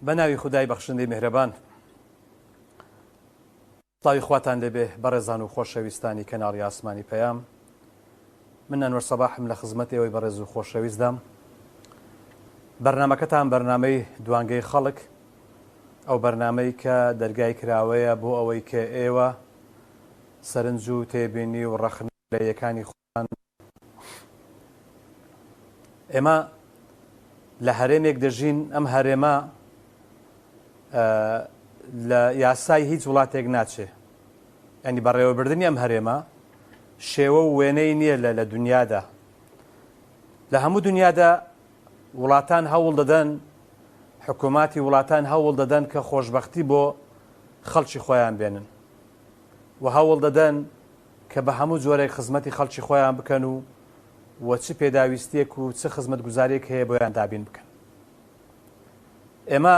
بەناوی خودای بەخشندەی میهرەبان سڵاوی خواتان لێبێ بەڕێزان و خۆشەویستانی کەناڵی ئاسمانی پەیام. من ئەنوەر سەباحم لە خزمەت ئێوەی بەڕێز و خۆشەویستدام. بەرنامەکەتان بەرنامەی دوانگەی خەڵک، ئەو بەرنامەی کە دەرگای کراوەیە بۆ ئەوەی کە ئێوە سەرنج و تێبینی و ڕەخنە لە یەکانی خۆتان. ئێمە لە هەرێمێک دەژین، ئەم هەرێمە لە یاسای هیچ وڵاتێک ناچێ، ینی بەڕێوەبردننی ئەم هەرێمە شێوە و وێنەی نییە لە دنیادا. لە هەموو دنیادا وڵاتان هەوڵ دەدەن، حکووماتی وڵاتان هەوڵ دەدەن کە خۆشببختی بۆ خەڵکی خۆیان بێنن و هەوڵ دەدەن کە بە هەموو جۆرێک خزمەتی خەڵکی خۆیان بکەن و وە چ پێداویستیەک و چه خزمەت گوزارێک هەیە بۆیان دابین بکەن. ئێمە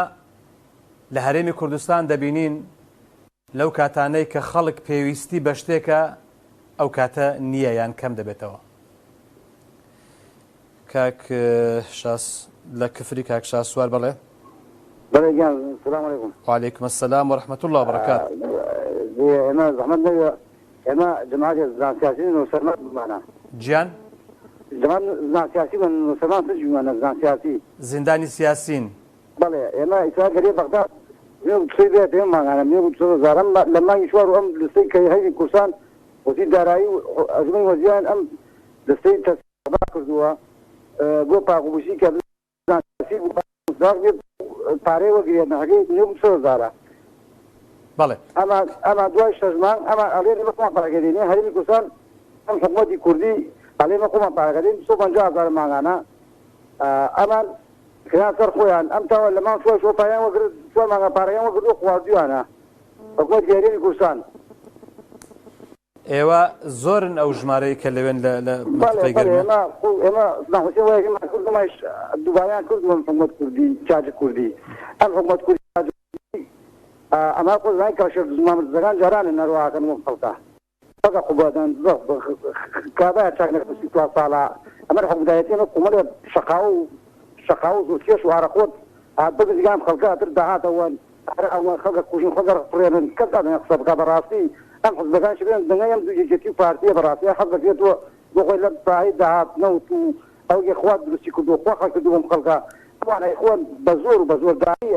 لە هەرێمی کوردستان دەبینین لەو کاتانەی کە خەڵک پێویستی بە شتێکە ئەو کاتە نییە یان کەم دەبێتەوە. کاک شاس لە کفری کاک شاس سوار بەڵێ. بەڵێگیان سلام علیکم. وعلیکم السلام ورحمة الله وبركاته. ئێمە زەحمەت نەوێ، ئێمە جەماعەتی زان سیاسی نووسەرمان بمانە. گیان جەماعەت زان سیاسی و نووسەرمان بمانە زان سیاسی. زیندانی سیاسین. بەڵێ ئێمە ئیسا گەرێ بەغداد مێ بچۆی بێت ئێمە ماگانە مێ بچۆ زارم لە مانگی چوار و ئەم لستەی کەیهەیی کورسان وەزیر دارایی و ئەزمەی وەزیران ئەم لستەی تەسبا کردووە بۆ پاقوبوسی کە زان سیاسی پارەی وەگرێنە هەگەی مێ بچۆ زارە. بەڵێ ئەمە دوای شەژمان ئەمە ئەڵێ لێمە خۆمان پارەکەدێنێ هەرێمی کوردستان ئەم حکوومەتی کوردی ئەڵێمە خۆمان پارەکەدێن 150,000 ماگانە ئەمان کنا سەر خۆیان ئەم تاوە لەمان شۆ پایان وەگرت چوار مانگە پارەیان وەگرت خواردویانە حکوومەتی هەرێمی کوردستان. ئێوە زۆرن ئەو ژمارەی کە لەوێن لە مەتقەی گەرمە. ئێمە ناحوسێن وایەکمان کردمەش دووباریان کردوم حکوومەت کوردی چاجی کوردی ئەم حکوومەت کوردی ئەما خۆزای کاشر زمامزەکان جارانن نەڕواکەن وەک خەڵکە فەقە قوبادان کابرا چاک نەکەسی تو ساڵە ئەمە حکومەتایەتێنە کومەڵێ شەقاو و زۆرکێش و هەرەخۆت بگزیگام خەڵکە ئەتر داهاتەوە ئەوە خەڵکە کوژن خۆگەڕ فڕێنن کەس ئەدەن قسە بکە بەڕاستی ئەم حزبەکان شبێن دەنگە ئەم دووجێتی و پارتیە بەڕاستی حەز دەکرێتەوە بۆ خۆی لەم پایی داهاتنەوت و ئەو یەخوات دروستی کردو خوا خەڵک کردووەم خەڵکە ئەوانەی خۆن بە زۆر و بە زۆرداری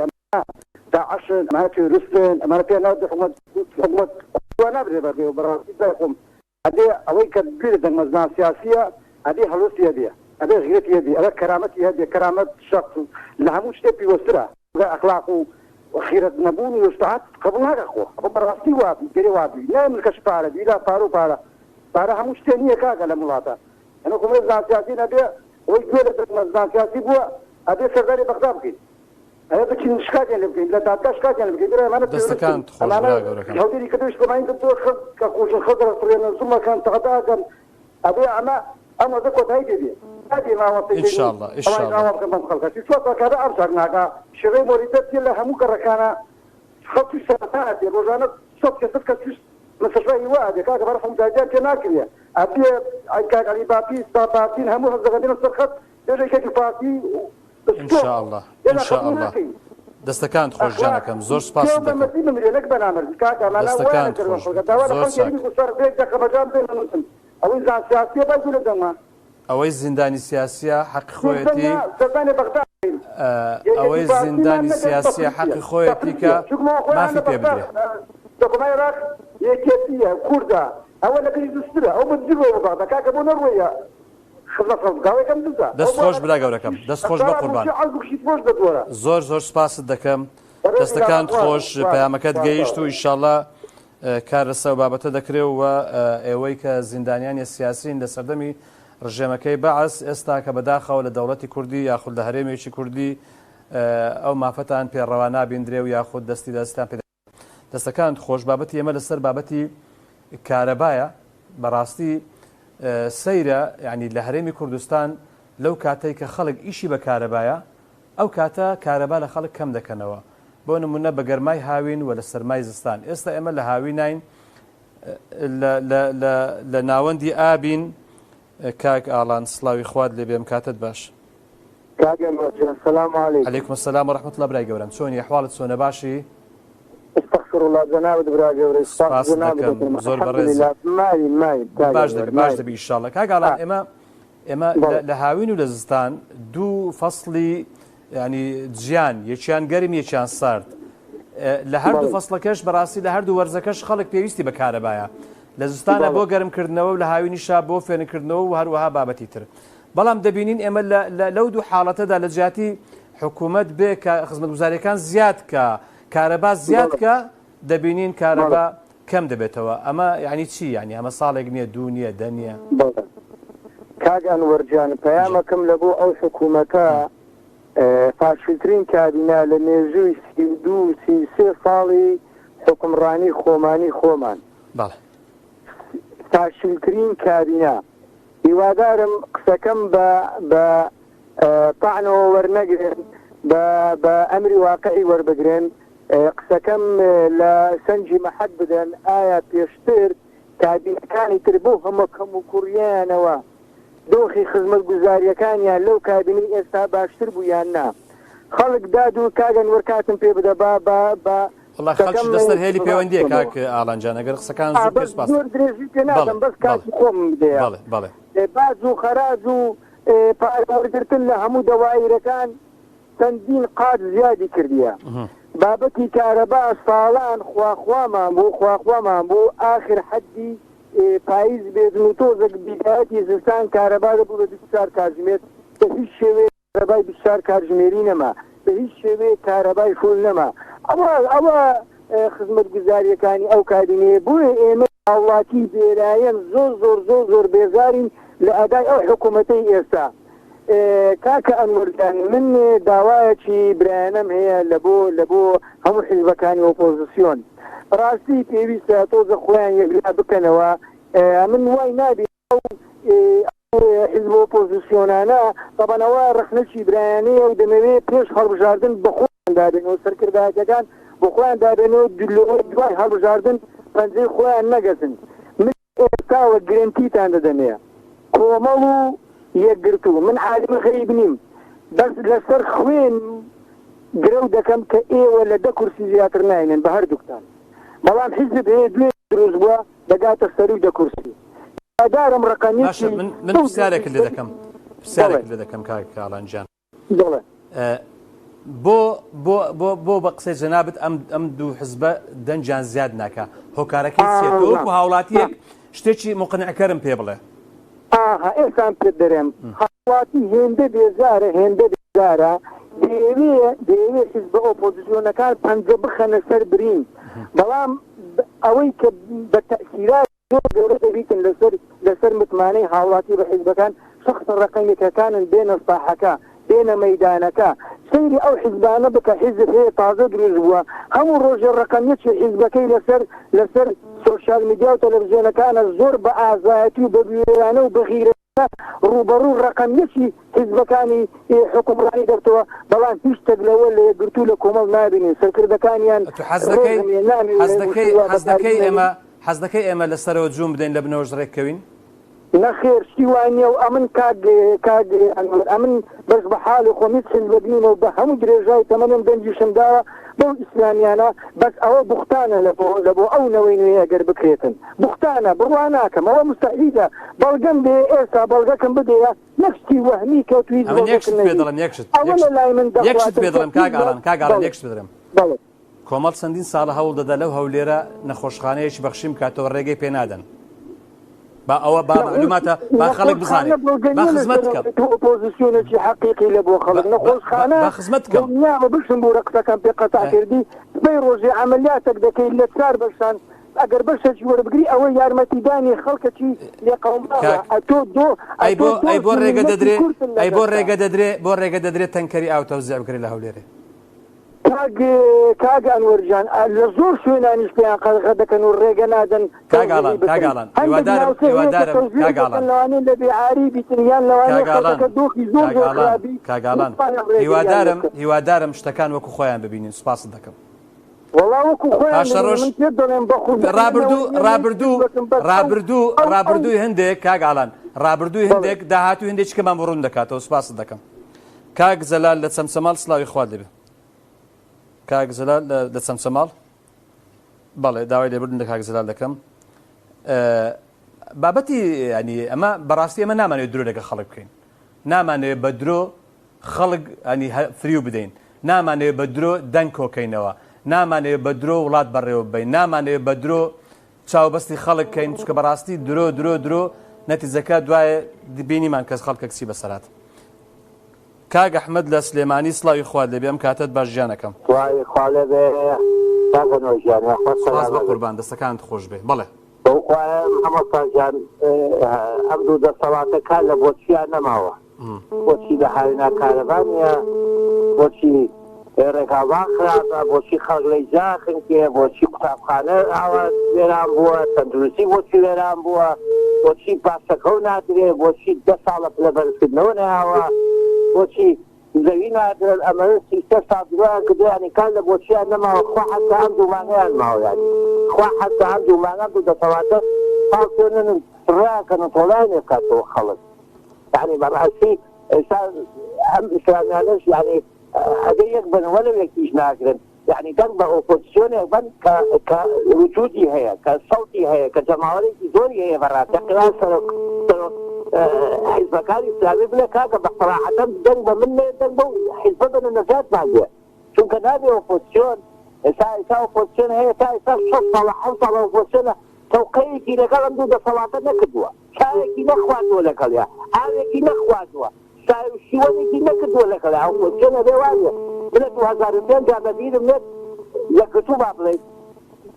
داعشن ئەمانە تێروریستن ئەمانە پێ ناودە حکوومەت نابرێ بەبێ و بەڕاستی دای خۆم ئەدێ ئەوەی کە بێرە دەنگمەزان سیاسیە ئەدێ هەڵوستی هەبێ ئەبێ غیرەتی هەبێ ئەبێ کەرامەتی هەبێ کەرامەت شەخص لە هەموو شتێک پیوەسترە ئەخلاق و خیرەت نەبوون و ئستاعات قبول ناکە خۆ ئەوە بەڕاستی وابی گەرێ وابی نای ملکەش پارە بیلا پارە و پارە هەموو شتێ نییە کاکە لە وڵاتە ئەمە حکوومەت زان سیاسی نەبێ ئەوەی گوێ لە دەنگمەزان سیاسی بووە ئەبێ سەرداری بەغدا بکەین ئەوە بچین شکاتیان لێ بکەین لە دادگا شکاتیان لێ بکەین ئەمانە دەستەکان هەڵگیری کردوش کۆمانی کردووە کە خۆشن خەڵک فڕێنە زوڵەکان تەقەداکەن ئەبێ ئەمە دە کۆتایی دەبێ ئینشاءالله کارە ئەم چاکناکە شێوەی مۆریدەتی لە هەموو گەڕەکانە خەڵکی سەرەتایەتی ڕۆژانە سەد کەسە کە مەسەفای وا دێ کاکە بەرە حکومەتیان پێ ناکرێ ئەبێ ئەیکاکەلی باپی ساپاتین هەموو هەزەکەدێنە سەر خەت دێژێکێکی پارتی ئینشاءالله ئینشاءالله. دەستەکان خۆش جانەکەم زۆر سپاس دەکەم. دەستەکان ئەوەی زان سیاسیە باید لە دەما ئەوەی زیندانی سیاسیە حەقی خۆیەتی ئەوەی زیندانی سیاسیە حەقی خۆیەتی کە مافی پێ بدرێ دەکۆمای ڕاق یەکێتیە کووردە ئەوە لەگەری دوسترە ئەو بەجیبەوە بەغدا کاکە بۆ نەڕوەیە خزمەتگاوەکەم دوزە دەست خۆش برا گەورەکەم دەست خۆش بە قوربان زۆر زۆر سپاست دەکەم. دەستەکان خۆش پەیامەکەت گەیشت و ئینشاءالله کار لەسەر بابەتە دەکرێت و ئێوەی کە زیندانیانی سیاسین لە سەردەمی ڕژێمەکەی بەعەس ئێستا کە بەداخەوە لە دەوڵەتی کوردی یاخود لە هەرێمێکی کوردی ئەو مافەتان پێڕەوا نابیندرێ و یاخود دەستی دەستان پێ دەستەکان خۆش. بابەتی ئێمە لەسەر بابەتی کارەبایە. بەڕاستی سەیرە ینی لە هەرێمی کوردستان لەو کاتەی کە خەڵک ئیشی بە کارەبایە ئەو کاتە کارەبا لە خەڵک کەم دەکەنەوە. بۆ نمونە بە گەرمای هاوین و لە سەرمای زستان. ئێستا ئێمە لە هاوینین لە ناوەندی ئابین. کاک ئاڵان سڵاوی خوارد لێ بێم کاتت باش. السلام عليكم. عليكم السلام ورحمة الله برای گەورم چۆنی ئەحواڵت چۆنە باشی؟ استغفر الله جناب براجع سپاس دەکەم زۆر بەڕێز باش دەبی ئینشاڵڵا کاگاڵان ئێمە لە هاوین و لە زستان دوو فەسڵی ینی جیان یەکیان گەرم یەکیان سارد لە هەردوو فەسڵەکەش بەڕاستی لە هەردوو وەرزەکەش خەڵک پێویستی بە کارەبایە لە زستانە بۆ گەرمکردنەوە و لە هاوینیشا بۆ فێنکردنەوە و هەروەها بابەتی تر بەڵام دەبینین ئێمە لەو دوو حاڵەتەدا لە جیاتی حکوومەت بێ کە خزمەتگوزاریەکان زیاد کە کارەبا زیاد کە دەبینین کارەبا کەم دەبێتەوە ئەمە یعنی چی یعنی ئەمە ساڵێک نییە دوو نییە دە نییە کاگان وەرجان پەیامەکەم لە بۆ ئەو حکوومەتە فاشلترین کابینا لە مێژووی 32 ساڵی حکومڕانی خۆمانی خۆمان فاشلترین کابینا هیوادارم قسەکەم بە طعنەوە وەرنەگرن بە ئەمری واقعی وەربگرن قسەکەم لە سەنجی مەحەد بدەن ئایا پێشتر کابینەکانی تر بۆ هەموو کەم و کوڕیانەوە دۆخی خزمەت گوزاریەکانیان لەو کابینی ئێستا باشتر بوو یان نا خەڵک داد و کاگەن وەرکاتم پێ بدە والله خەڵکی دەستەر هێلی پەیوەندیە کاک ئاڵانجان ئەگەر قسەکان زۆر درێژی پێ نادەم بەس کاتی خۆم بدەیە باز و خەراج و پارەوەرگرتن لە هەموو دەوایرەکان چەندین قات زیادی کردیە بابەتی کارەبا ساڵان خواخوامان بوو ئاخر حەدی پاییز بێدن و تۆزێک بیدایەتی زستان کارەبا دەبوو بە 24 کاتژمێر بە هیچ شێوەیە کارەبای 24 کاتژمێری نەما بە هیچ شێوەیە کارەبای فول نەما ئەوە خزمەت گوزاریەکانی ئەو کابینەیە بۆیە ئێمە هاوڵاتی بێرایەن زۆر بێزارین لە ئەدای ئەو حکوومەتەی ئێستا کاکە ئەنوەرجان من داوایەکی برایەنەم هەیە لە بۆ هەموو حیزبەکانی ئۆپۆزیسیۆن ڕاستی پێویستە تۆزە خۆیان یەکلا بکەنەوە من وای نابێت حیزب ئۆپۆزیسیۆنانە تەبەنەوە ڕخنەکی برایانەیە و دەمەوێت پێش هەڵبژاردن بە خۆیان دابێنەوە سەرکردایەکەکان بۆ خۆیان دابێنەوە دوای هەڵبژاردن پەنجەی خۆیان نەگەزن من ئێستاوە گرنتیتان دەدەمێ کۆمەڵ و یەکگرتو من عالمە غەریب نیم بەس لەسەر خوێن گرە دەکەم کە ئێوە لە 10 کورسی زیاتر ناینن بە هەردووکتان بەڵام حیزب هەیە دوێ دروست بووە دەگاتە سەروی 10 کورسی دارم ڕقەمیەکی من پرسیارێک لێ دەکەم کاک ئاڵانجان بۆ بە قسەی جەنابەت ئەم دوو حزبە دەنجیان زیاد ناکە هۆکارەکەی چێتەوە وەکو هاوڵاتیەک شتێکی مقنعکەرم پێ بڵێ ئێسان پێ دەرێم هاوڵاتی هێندە بێزارە دەیەوێ حیزبە ئۆپۆزیسیۆنەکان پەنجە بخەنە سەر برین بەڵام ئەوەی کە بە تەئسیرات زۆر گەورە دەبیتن لەسەر متمانەی هاوڵاتی بە حیزبەکان شخص ڕقەمیەکەکانن بێنە ساحەکە بێنە مەیدانەکە سەیری ئەو حیزبانە بکە حیزب هەیە تازە دروست بووە هەموو ڕۆژێ ڕقەمیەکی حیزبەکەی لەسەر سۆشیال میدیا و تەلەڤیزیۆنەکانە زۆر بە ئازایەتی و بە بوێرانە و بە غیرەتە ڕوبەڕوو ڕقەمیەکی حیزبەکانی حکومڕانی دەبتەوە بەڵام هیچ شتێک لەوە لە یەکگرتوو لە کۆمەڵ نابینین سەرکردەکانیان حەز دەکەی ئێمە لەسەرەوە جووم بدەین لە بنەوەش ڕێککەوین نەخێر شتی وانە و ئەمن ئەمن بەس بە حاڵی خۆمی حیزبەبینەوە بە هەموو درێژای تەمەنم دەنجیشم داوە بەو ئیسلامیانە بەس ئەوە بوختانە لە بۆ ئەو نەوەی نوێ ئەگەر بکرێتن بوختانە بڕوا ناکەم ئەوە مستەعیدە بەڵگەم بێ ئێستا بەڵگەکەم بدەیە نەخشتی وەهمی کەوتوی کۆمەڵ چەندین ساڵە هەوڵ دەدا لەو هەولێرە نەخۆشخانەیەکی بەخشیم کاتەوە ڕێگەی پێنادەن با ئەوە با معلوماتە با خەڵک بزانێت با خزمەت بکەم ئۆپۆزیسیۆنێکی حەقیقی لە بۆ خەڵک نەخۆشخانە با خزمەت بکەم دنیاوە بشم بۆ ڕقسەکەم پێ قەتع کردی بەی ڕۆژێ عەمەلیاتێک دەکەی لە 4 بەشان ئەگەر بەشێکی وەربگری ئەوە یارمەتیدانی خەڵکەکی لێ قەوماوە ئەی بۆ ڕێگە دەدرێت تەنکەری ئاوتەوزیع بکرێت لە هەولێرە کاگە ئەنوەرجان لە زۆر شوێنانیش پێیان قەدەغە دەکەن و ڕێگە نادەن کاگاڵان لەوانێ لە بێعاری بیتن یان لەوانێ خەڵکەکە دۆخی زۆر خرابی کاگاڵان هیوادارم شتەکان وەکو خۆیان ببینین سوپاست دەکەم وەڵا وەکو ڕابردووی هەندێک کاگاڵان ڕابردووی هەندێک داهاتوو هەندێک کەمان ڕوون دەکاتەوە سوپاست دەکەم كاك زلال لە چەمچەماڵ سڵاوی خوارد لێبێ کاک زلال لە چەمچەماڵ بەڵێ داوای لێبوردن لە کاک زلال دەکەم بابەتی ینی ئەمە بەڕاستی ئەمە نامانوێت درۆ لەگە خەڵک بکەین نامانوێت بە درۆ خەڵک ینی فریو بدەین نامانوێت بە درۆ دەنگ کۆکەینەوە نامانوێت بە درۆ وڵات بەڕێوە ببین نامانوێت بە درۆ چاوبەستی خەڵک کەین چکە بەڕاستی درۆ نەتیجەکە دوایە بینیمان کەس خەڵکە کچی بەسەرات کاک ئەحمەد لە سلێمانی سڵاوی خوارد لێبێ ئەم کاتت باش ژیانەکەم سپاس بە قوربان دەستەکانت خۆش بێ بەڵێ هەمەساجان ئەم دوو دەسەڵاتەکان لە بۆچیان نەماوە بۆچی لە هاوێنا کارەبانە بۆچی ڕێگاڵان خراپە بۆچی خەڵک لەی جاخن کێ بۆچی قوتابخانە ئاوا وێران بووە تەندروستی بۆچی وێران بووە بۆچی پاسەکە و نادرێ بۆچی 10 ساڵە لە بەرزکردنەوە ناوە بۆچی زەوی نادرێت ئەمە 300 ساڵ دوایان کردویانی کار لە بۆچیان نەماوە خوا حەتا ئەم دوومانەیان ماوەیان خوا حەتا ئەم دوومانە دوو دەسەڵاتە پاڵتێنن ڕاکەنە تۆڵانێ کاتەوە خەڵک یعنی بەڕاستی ئێستا ئەم ئیسلامیانەش یعنی ئەگەر یەک بنەوە لە یەکیش ناگرن یعنی دەنگ بە ئۆپۆزیسیۆنێک بن کە وجودی هەیە کە سەڵتی هەیە کە جەماوەرێکی زۆری هەیە بەڕاستی قرار حیزبەکانی ئیسلامی بڵێ کاکە بە سەراحەتەن دەنگ بە من نێ دەنگ بە حیزبە بنە نەجاتمان بێ چونکە نابێ ئۆپۆزیسیۆن ئێستا ئۆپۆزیسیۆن هەیە تا ئێستا 6 ساڵە 7 ساڵە ئۆپۆزیسیۆنە تەوقەیەکی لەگەڵ ئەم دوو دەسەڵاتە نەکردووە چاوێکی نەخواردووە لەگەڵیا ئاوێکی نەخواردووە شیوەیەکی نەکردووە لەگەڵیا ئۆپۆزیسیۆنە بێ وایە بڵێ 2005 بەبیرم نێت یەکتو با بڵێت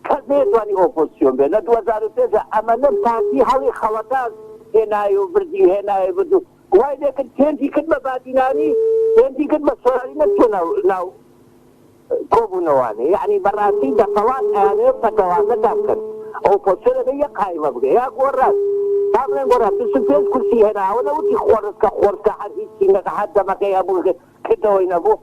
کەس نێتوانی ئۆپۆزیسیۆن بێ لە 2005 ئەمە نەم تاکی هەڵی خەڵەتان هێنای و بردی هێنای بردو وای لێکرد تێنتی کرد بە بادینانی تێنتی کرد بە سۆراری نەچۆ ناو کۆبوونەوانێ یعنی بەڕاستی دەسەڵات ئەیانێ بەدەوازەدا بکەن ئۆپۆزیسیۆنە بێ یەک قایمە بگە یا گۆڕات تا بڵێن گۆڕات 25 کورسی هێناوە نەوتی خۆرکە حەزیچی نەکە حەد دەمەکەی هەبوو کردەوەی نەبوو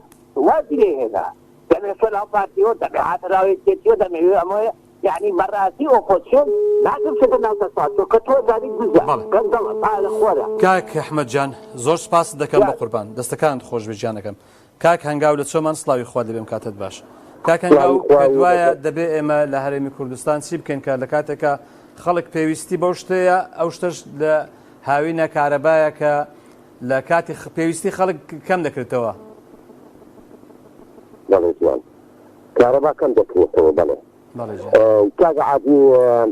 وازی لێ هێنا دەمێ سۆ لاو پارتیۆ دەمێ هاتراوێتێتیۆ دەمەوێ ئەمە يعني مراتي اوبوزيسيون لازم تدنا تصاعد كتو ذلك جزء قال تعالى خورا كاك احمد جان زۆر سپاس دەکەم بە قوربان دەستەکانت خۆش بێ گیانەکەم کاک هەنگاو لە چۆمان سڵاوی خوا دەبێم کاتت باش کاک هەنگاو کە دوایە دەبێ ئێمە لە هەرێمی کوردستان چی بکەین کە لە کاتێکە خەڵک پێویستی بەو شتەیە ئەو شتەش لە هاوینە کارەبایە کە لە کاتی پێویستی خەڵک کەم دەکرێتەوە کارەبا کەم دەکرێتەوە بەڵێ کاک عادی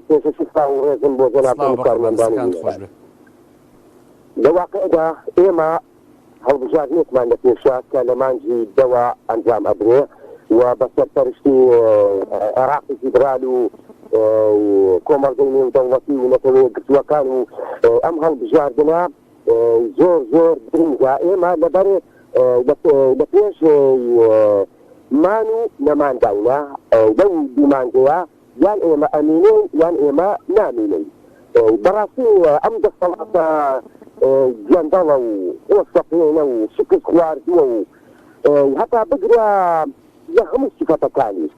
پێش شفا و ڕێزم بۆ جەناب کارمەندانی لە واقعدا ئێمە هەڵبژاردنێکمان لە پێشات کە لە مانجی دەوە ئەنجام ئەدرێ و بە سەرپەرشتی عێراقی فیدرال و کۆمەڵگەی نێودەوڵەتی و نەتەوەی گرتووەکان و ئەم هەڵبژاردنە زۆر درنگە ئێمە لەبەر لە پێش مان و نەمانداینە دەو دومانگەیە یان ئێمە ئەمینەی یان ئێمە نامینەی بەڕاستی ئەم دەسەڵاتە گەندەڵە و ئۆسەقێنە و شکست خواردووە و هەتا بگرە لە هەموو سیفەتەکانی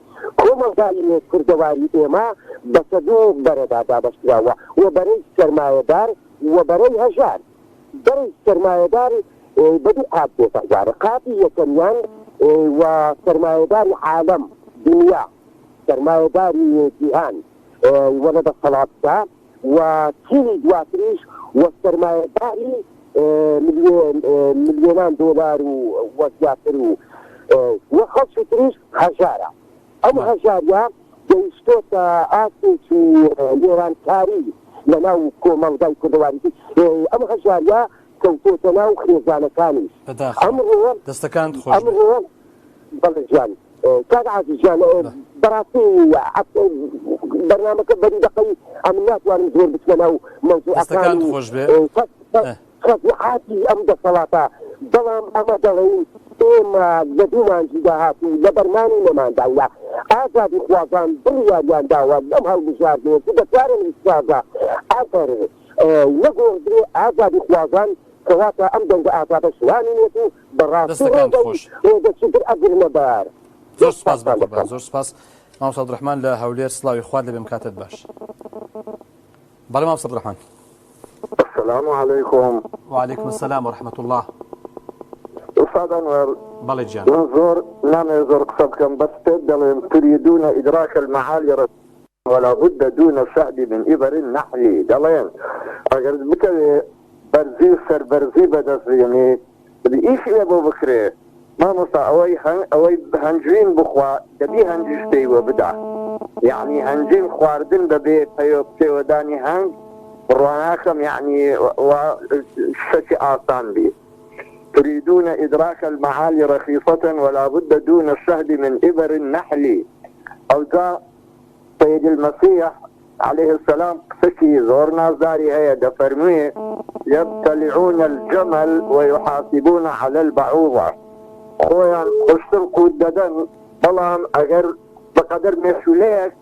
کۆمەڵگای کوردەواری ئێمە بەسە دوو بەرەدا دابەشراوە و بەرەی سەرمایەدار و بەرەی هەژار بەرەی سەرمایەدار بەدوو قات بێتەجارە قاتی یەکەمیان و سەرمایەداری عالم دنیا سەرمایەداری جیهان وەلە دەسەڵاتدا و چینی دواتریش و سەرمایەداری ملیۆنان دۆلار و زیاتر و خەڵکی تریش هەژارە ئەم هەژاریە گەیشتۆتە ئاسێک و لێرانکاری لەناو کۆمەڵگای کوردەواریی ئەم هەژاریە کەوتۆتە ناو خێزانەکانیش ئەمڕۆ دەستەکانت خۆش بەڵێ گیان کاک عەزیزجان بەڕاستی بەرنامەکە بەری دەقەی ئەم ناتوانم زۆر بچمە ناو دەستەکانت خۆش بێ خەزیحاتی ئەم دەسەڵاتە بەڵام ئەمە دەڵێن ئێمە لە دوو مانجی داهاتوو لە بەرمانی نەمانداوە ئازادی خوازان بڕیاریان داوە لەم هەڵبژاردنێت دەکارن ئیسازە ئەگەر نەگۆڕدرێ ئازادی خوازان کەواتە ئەم دەنگە ئازادە شوانی نێت و بەڕاستی ڕێگەچتر ئەگرنە بەر زۆر سپاس بە قوربان زۆر سپاس مامۆستا عەبدوڕەحمان لە هەولێر سڵاوی خوارد لەبێم کاتت باش بەڵێ مامۆستا عەبدوڕەحمان السلام عليكم وعليكم السلام ورحمة الله أستاذ أنور بەڵێ گیان زۆر نامێ زۆر قسە بکەم بەس پێت دەڵێن تريدون إدراك المعالي ولا بد دون الشهد من إبر النحل دەڵێن ئەگەر بکەوێ بەرزی و سەربەرزی بەدەستێنێ ئیش لێ بۆ بکرێ مامۆستا ئەوەی هەنجوین بخوا دەبی هەنجیش پێیوە بدا يعني هەنجین خواردن بەبێ پێوەدانی هەنگ ڕواناکەم يعني شتێکی ئاسان بی تريدون إدراك المعالي رخيصة ولا بد دون الشهد من إبر النحل أو جاء سيد المسيح عليه السلام قسكي زور نازداري هي دفرميه يبتلعون الجمل ويحاسبون على البعوضة خويا خشتم قوددن بلام أجر بقدر مسؤوليك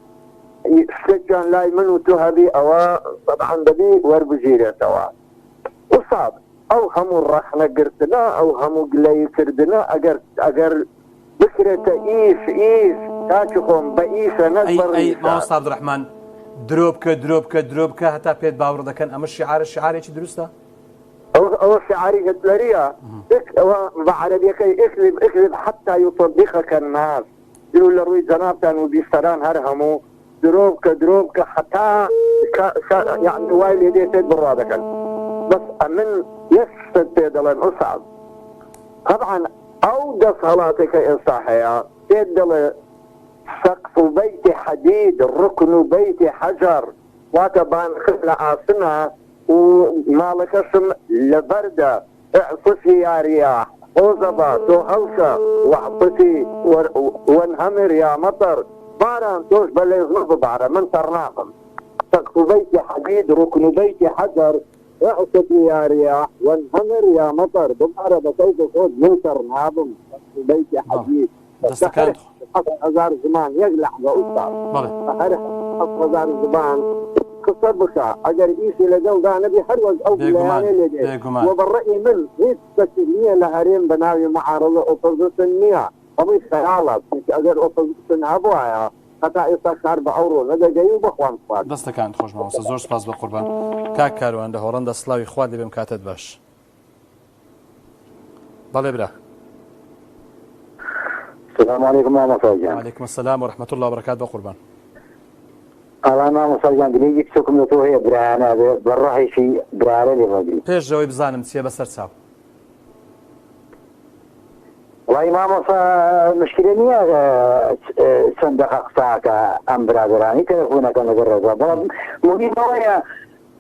سجن لاي منو تهبي أو طبعا بدي وربجيرة توا وصاب او همو الرخنة قرتنا او همو قلي كردنا اگر بكرة ايش تاجخهم بإيسا نزبر اي مامۆستا عەبدوڕەحمان درۆبکە هەتا پێت باوەڕ دەکەن ئەمە شعارێکی دروستە او شعاري هتلريا او بعربية كي اكذب حتى يصدقك الناس يقولوا لروي جنابتان وبيستران هرهمو دروبك حتى يعني وايل يدي برادك بس من يستد لن أصعب طبعا أوجه صلاتك إصاحية تدل سقف بيت حديد ركن بيت حجر واتبان خلع عاصمة ومالك اسم لبردة اعصفي يا رياح وزبا توهوشة واعطتي وانهمر يا مطر باران توش بلي يغلب بعرة من ترناهم سقف بيت حديد ركن بيت حجر اعصت يا رياح وانهمر يا مطر بمعرة بكيف صوت منكر نابم بيت حديد دەستەکان هزار زمان يقلع بأسطر فهرح هزار زمان قصر بكا اگر ايسي لقل دا نبي حروز او بلياني لدي وبالرأي من هيت تكتبنية لهرين بناوي معارضة اوبوزيشنية ومي خيالات اگر اوبوزيشن هبوها حتى يستخار بأورو هذا جاي بخوان صفات دەستەکان خۆش مامۆستا زۆر سپاس بە قوربان کاک کاروان لە هۆڵەندا سڵاوی خوا دەبێم کاتت باش بەڵێ برا السلام عليكم ماما صاجان وعليكم السلام ورحمة الله وبركاته بقربان الله ماما صاجان دنيجي تسوكم لتوهي برانا بالرحي في برارة لفاقري پێش ژەوەی بزانم چیە بەسەر چاو والله ماما مشكلة نية صندوق قساك أم برادراني تلفونك نقرر بلد مهم نوعي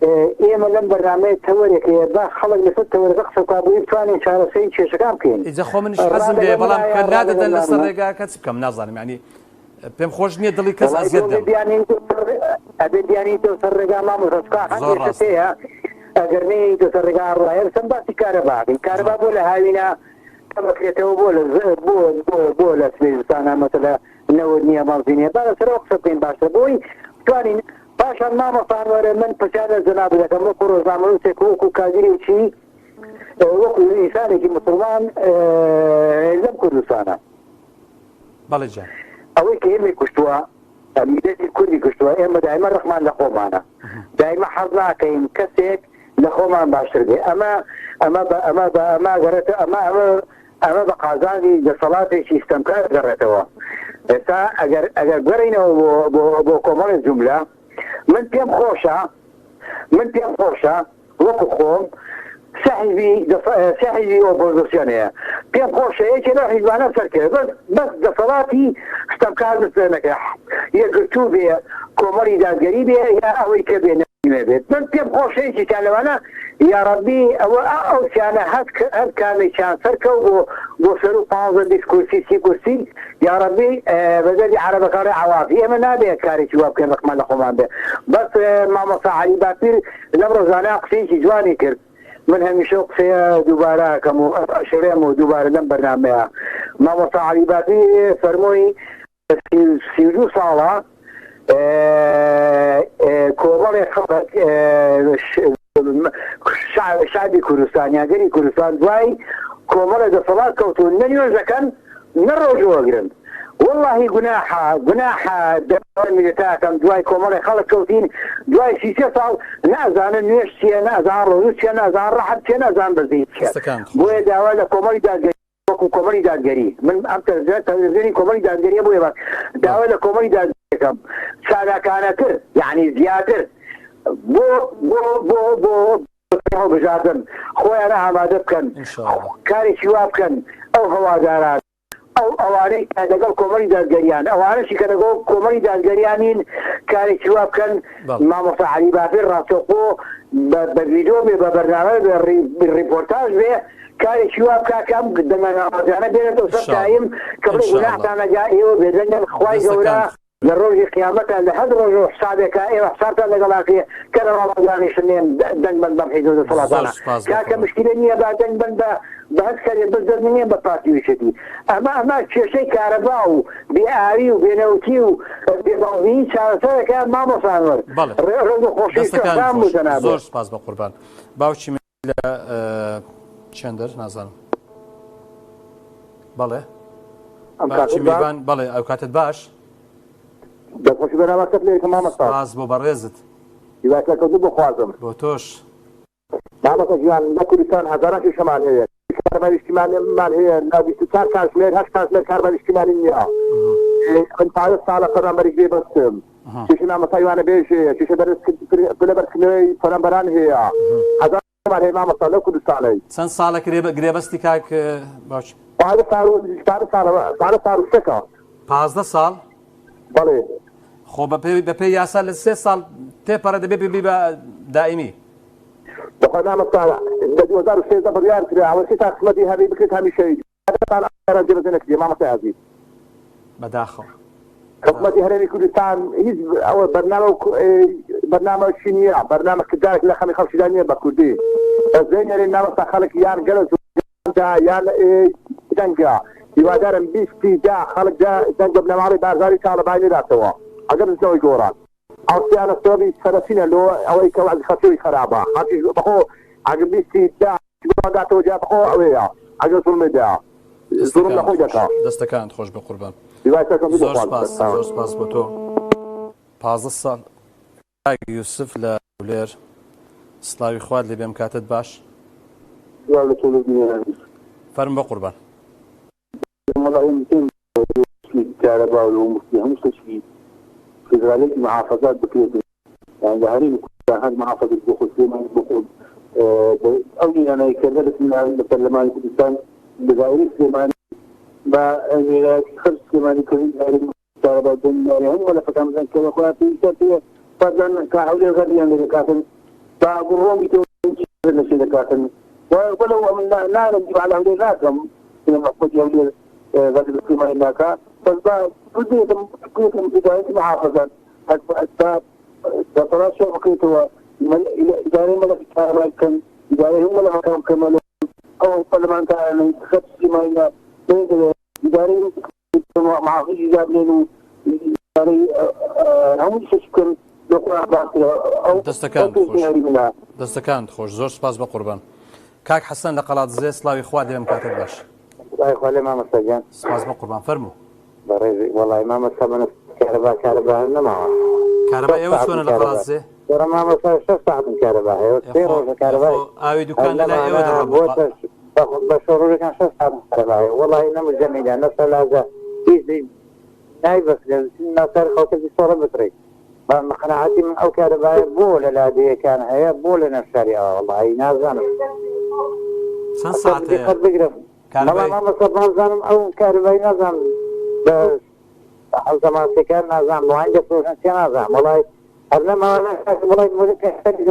ئێمە لەم بەرنامەیە تەوەرێک با خەڵک لەسەر تەوەرەکە قسە بۆی بتوانین چارەسەری کێشەکان بکەین ئیجا خۆ منیش حەزم لێ بەڵام کە نادەدەن لەسەر ڕێگا کەس بکەم نازانم یعنی پێم خۆش نییە دڵی کەس ئەزیەت دەم ئەبێ دیانیتەوە سەر ڕێگا مامۆستا هەیە ئەگەر نەیتەوە سەر ڕێگا ڕایە سم باسی کارەباکەین کارەبا بۆ لە هاوینە بکرێتەوە بۆ لە سوێزستانە مەسەلە نەوە نییە مازینێ با لەسەرەوە قسە بکەین باشتر بۆی بتوانین باشا مامۆستان وەرە من پرسیارە جەناب دەکەم وەکو ڕۆژنامەنووسێک وەکو کاژێکی وەکو ئینسانێکی موسڵمان لەم کوردستانە بەڵێ جان ئەوەی کە ئێمەی کوشتووە میلەتی کوردی کوشتووە ئێمە دایمە ڕەحمان لە خۆمانە دایمە حەز ناکەین کەسێک لە خۆمان باشتر بێ ئەمە بە قازانی دەسەڵاتێکی ئستەمکار دەڕێتەوە ئێستا ئەگەر گەڕینەوە بۆ کۆمەڵی جوملە من پێم خۆشە وەکو خۆم سەحیبی ئۆپۆزیسیۆنەیە پێم خۆشە یەکێ لەو حیزبانە سەرکرد بەس دەسەڵاتی ستەمکار بستێنەکە یەکگرتوو بێ کۆمەڵی دادگەری بێ یا ئەوەی کە بێ بێت من پێم خۆشەیەکی تا لەوانە یا ڕەبی ئەو سیانە هەر کامێکیان سەرکەوت بۆ سەر و 15 کورسی 30 کورسی یا ڕەبی بەزەری عەرەبەکانی عەوافی ئێمە نابێت کارێکی وا بکەین ڕەحمان لە خۆمان بێ بەس مامۆستا عەلی باپیر لەم ڕۆژانە قسەیەکی جوانی کرد من هەمیشە قسەیە دووبارە ئەکەم و شەڕێم و دووبارە لەم بەرنامەیە مامۆستا عەلی باپیر فەرمووی 32 ساڵە کۆمەڵی خەڵک شعبی کوردستان یاگەری کوردستان دوای کۆمەڵە دەسەڵات کەوتون نە نوێژەکەن نە ڕۆژوەگرن والله گوناحە دەوای میلەتاکەم دوای کۆمەڵی خەڵک کەوتین دوای 33 ساڵ نازانن نوێژ چییە نازان ڕۆژوو چییە نازان ڕەحەت چییە نازان بەزەی چییە بۆیە داوا لە کۆمەڵی داگەری وەکو کۆمەڵی دادگەری من ئەم تەلەڤیزیۆنی کۆمەڵی دادگەریە بۆ ێوە داوا لە کۆمەڵی دادگەریەکەم سادەکانەتر یعنی زیاتر بۆ بژاردن خۆیانە ئامادە بکەن کارێکی وا بکەن ئەو هەواداران ئەو ئەوانەی لەگەڵ کۆمەڵی دادگەریان ئەوانەشی کە لەگەڵ کۆمەڵی دادگەریانین کارێکی وا بکەن مامۆستا عەلی بابیر ڕاستەوخۆ بە ڤیدیۆ بێ بە بەرنامە بە ڕیپۆرتاژ بێ کارێکی وا بکا کەم دەمەناوازانە بێنێتەوە سەر تایم کە بڵێ گوناحتان نەجا ئێوە بێدەنگن خوای گەورە لە ڕۆژی قیامەتە لە هەر ڕۆژ و حسابێکە ئێوە حسابتان لەگەڵاکێ کە لە ڕامەزانی شنێن دەنگ بەند بەم حیدۆ دەسەڵاتانە کاکە مشکلە نییە با دەنگ بەند بە هەست کارێ بەزدەست نییە بە پارتیویشتی ئەمە کێشەی کارەبا و بێئاوی و بێنەوتی و بێباڵی چارەسەرەکە مامۆسانوەر ڕێز و خۆشەویستیان بوو جەناب زۆر سپاس بە قوربان باوکی من لە چەندەر نازانم بەڵێ باوکی میوان بەڵێ ئەو کاتت باش دەستخۆشی بەنامەکەت لێ مامۆستا سپاس بۆ بەڕێزت هیوایەکەوتو بخوازم بۆ تۆش مامۆستا گیان لە کوردستان هەزاران کێشەمان هەیە کارەبای نیشتیمانیمان هەیە ناو 24 کاتژمێر 8 کاتژمێر کارەبای نیشتیمانی نییە من پارێز ساڵە پەرامبەری گوێ بەستم کێشەی مامۆستایوانە بێژ هەیە کێشە بەرزکردنەوەی پەرامبەران هەیە هەزاران هەیە مامۆستا لە کوردستانەی چەند ساڵە گرێبەستی کاک باوکی پارە ساڵ و سێکە 15 ساڵ بەڵێ خۆ بەپێی یاسا لە 3 ساڵ تێپەڕە دەبێ ببی بە دائیمی بەخۆی مامۆستا لە 2013 بڕیار کرا ئەوەی تا قسمەتی هەبی بکرێت هەمیشەی جێبەجێ مامۆستای عەزیز بەداخەوە حکوومەتی هەرێمی کوردستان هیچ ئەوە بەرنامەشی نییە بەرنامەکردارێک لە خەمی خەڵکیدا نییە بە کوردی زێنێری مامۆستا خەڵک یان گەلە یان دەنگە هیوادارم 20 خەڵک دەنگ بە بنەماڵی بازاری تاڵەبای لێداتەوە ئەگەر نەوەی گۆڕان ئەوسیانە سۆبی سەرەفینە لۆ ئەوەی کە وەزی خەسووی خراپە خاطی بەخۆ ئەگەر 20 داتەوە جا بخۆ ئەوەیە ئەگەر زوڵمێدا زوڵم لە خۆی دەکات دەستەکانت خۆش بە قوربان زۆر سپاس بۆ تۆ 15 ساڵ یوسف لە ولێر سڵاوی خوارد لێ بێم کاتت باش فەرم بە قوربان كهرباء والمفتي هم مستشفي فيدرالية محافظات بكيت يعني هرين هذه محافظة بخل سيما بخل أولي أنا كذلك من البرلمان كردستان بغير سيماني خرج سيماني كريم كهرباء الدنيا هم ولا فتام زين كذا خواتي كذا فضلا كأولي غادي عندك كاتن فأقولهم يتوجه لشيء كاتن ولو من لا نجيب على أولي راكم إذا ما قلت أولي غادي السيماني هناك فبديتم بداية محافظة حتى فترات شوقيت هو إداري ملك الكهرباء كان إداري هم ملك كمال أو برلمان كان خد سيمانيا إداري مع غير جابلين إداري هم يشكل دەستەکان خۆش زۆر سپاس بە قوربان کاک حەسەن لە قەڵات زێ سڵاوی خوا دێم کاتت باش خۆلێ مامۆستاگیان سپاس بە قوربان فەرموو بەڕێزی وەڵی مامۆستا من کارەبا نەماوە کارەبا ئێوە چۆنە لە قەڵات زێ مامۆستا 6 ساعتم کارەبا هەیە 3 ڕۆژە کارەبای ئاوی دوکان لەلای ئێوە دەڕۆ بە شۆڕۆژەکان 6 ساعتم کارەبا هەیە وەڵی نەمجەمیدا نەسەلازە هیچ نایبەسلێ ناسەر خەڵکەی سۆڕە بکڕی بەقەناعەتی من ئەو کارەبایە بۆ لە لادەیەکان هەیە بۆ لە نەفشاری وەڵی نازانم چەند ساعت هەیە بگرم مامۆستا نازانم ئەو کارەبای نازانم بە حەوزەماسیەکان نازانم وان دەفرۆشن چێ نازانم وەڵی هەر لەماوەڵی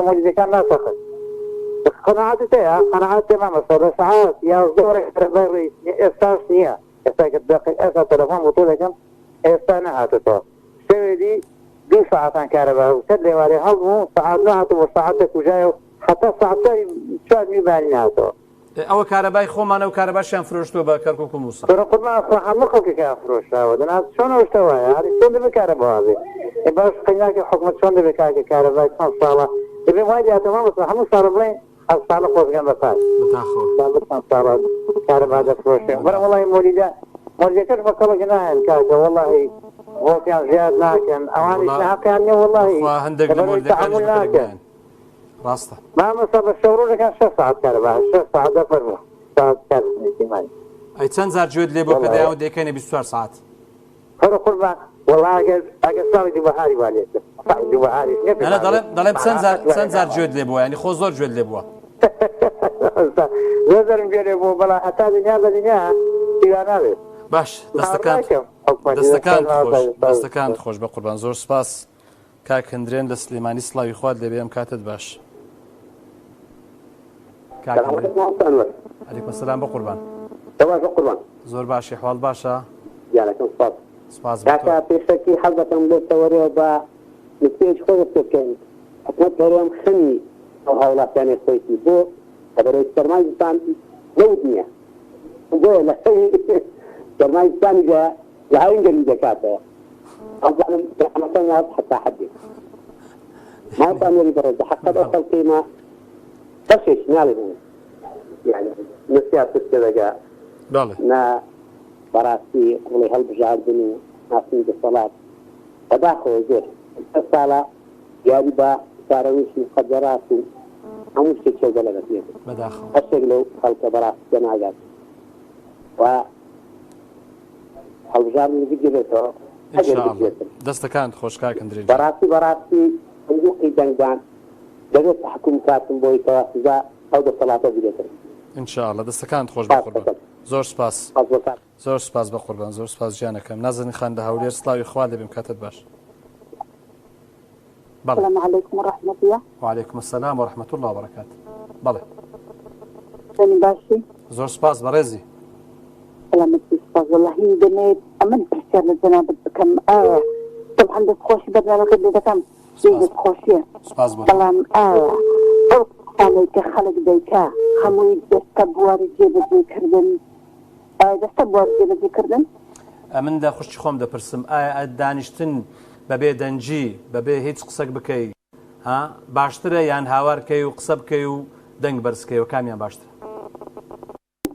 مۆلیەکان ناسەخت قەناعەتت هەیە قەناعەت تێ مامۆستا بە سەعات 11 کارەبای ئێستاش نییە ئێستا کە ئێستا تەلەفۆن بۆ تۆ دەکەم ئێستا نەهاتێتەوە شەوێدی 2 ساعتان کارەبا و سەر لێوارێ هەڵبوو ساعات نهاتەوە ساعتێک وژایە و حتا ساعتای 4 میبانی نهاتەوە ئەوە کارەبای خۆمانە و کارەباشیان فرۆشتووە بە کەرکووک و مووسڵ قوربان هەموو خەڵکێکیان فرۆشراوە دەناس چۆنەوە شتە وایە هەر چۆن دەبێت کارەبا بێ باش قەنیاکی حکومەت چۆن دەبێت کاکە کارەبای چەند ساڵە دەبێ وای دیاتەوە مامۆستا هەموو ساڵە بڵێن ئەو ساڵە خۆزگەن بەپاس چەند ساڵە کارەبا دەفرۆشێ بەرە وەڵی مۆلیەکەش بە کەڵک نایەن کاکە وەڵی وەڵیان زیاد ناکەن ئەوانیش حەقیان نییە وەڵی هەندێک تەحمل ناکەن ڕاستە مامۆستا بە شەڕۆژەکان 6 ساعت کارەبا 6 ساعت دەفەرموو ساعت کارێکی مای ئەی چەند جار گوێت لێ بۆ کە دایەوە دەیکەنێ 24 ساعت هەر قوربان والله ئەگەر ساڵی بەهاری وانێت ساڵی بەهاری دەڵێم چەند جار گوێت لێ بووە ینی خۆ زۆر گوێت لێ بووە زۆرم گوێ لێ بوو بەڵام هەتا دنیا بە دنیا پیران نابێت باش دەستەکان خۆش بە قوربان زۆر سپاس کاک هەندرێن لە سلێمانی سڵاوی خوارد لێبێ ئەم کاتت باش عەلەیکوم سەلام بە قوربان زۆر باشی حواڵ باشە سپاس کاکا پێشەکی حەزەکەم بێتەوەرەوە بە نسبەیەکی خۆی بکەین حکومەت هەرێم خەمی ئەو هاوڵاتیانی خۆیتی بۆ بەبەرەوەی سەرمایهدان نەوت نییە بۆیە لە سەرمایهدانیدا لە هاوینگەری دەکاتەوە ئەوزانم ڕەحمەتەن وات حتا حەدێک ماوەتانێری بەڕێز حەقەت ئەو خەڵکەیمە بەشێک ناڵێن یعنی نسیا پشتە دەگا نا بەڕاستی قوڵی هەڵبژاردن و ناسنی دەسەڵات بەداخەوە زۆر ساڵە یاری بە سارەویشی مخەدەرات و هەموو شتێک چێگە لە دەستێت هەشتێک لەو خەڵکە بەڕاستی دەناگات و هەڵبژاردن بگیرێتەوە دەستەکان خۆش کاک هەندرێن بەڕاستی هەندووقی دەنگدان دەبێت حکوم کاتم بۆی تەواسزا ئەو دەسەڵاتە بگرێتەوە ئینشاءالله دەستەکان خۆش بە قوربان زۆر سپاس زۆر سپاس بە قوربان زۆر سپاس گیانەکەم نازانی خان لە هەولێر سڵاوی خوا دەبێم کاتت باش السلام عليكم ورحمة الله. وعليكم السلام ورحمة الله وبركاته. بله. سلام باشي. زور سپاس برزي. سلامتي سپاس والله دنيت أمن بشكر لجناب كم طبعا بس خوشي بدنا ناخذ لي كم شيء خوشية. سپاس بله. سلام أنا كخلق ديكا خموي دستبوار جيب ذكردن دستبوار جيب ذكردن. من دا خوش خوم دا برسم دانشتن بەبێ دەنجی بەبێ هیچ قسەک بکەی ها باشترە یان هاوارکەی و قسە بکەی و دەنگ بەرزکەیەوە کامیان باشترە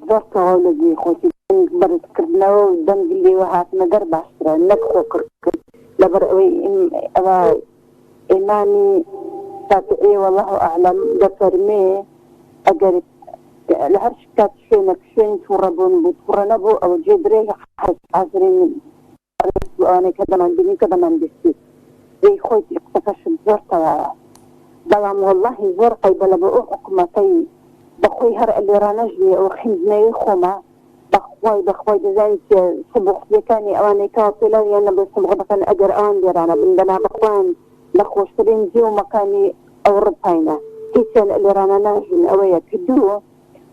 زۆر لەگی خۆشی دەنگ بەرزکردنەوە و دەنگ لێوە هاتنەگەر باشترە نەک خۆکردکرد لەبەر ئەوەی ئەوە ئیمانی شافعی والله ئەعلەم دەفەرمێ ئەگەر لە هەر کات شوێنێک شوێنی تووڕەبوون بوو تووڕە نەبوو ئەوە جێ درێ حازرین وأنا كذا ما عندي كذا ما عندي زي خويتي اكتشفت زرتها بلام والله زر قيبل بقى حكمتي بخوي هر اللي رانجني أو خندني خوما بخوي دزاين سبق كاني أواني كاتلا يعني بسبق بكان أجر آن ديرانا بندنا بخوان لخوش تبين جيو مكاني أو ربعينا كيسان اللي رانا ناجن أويا كدو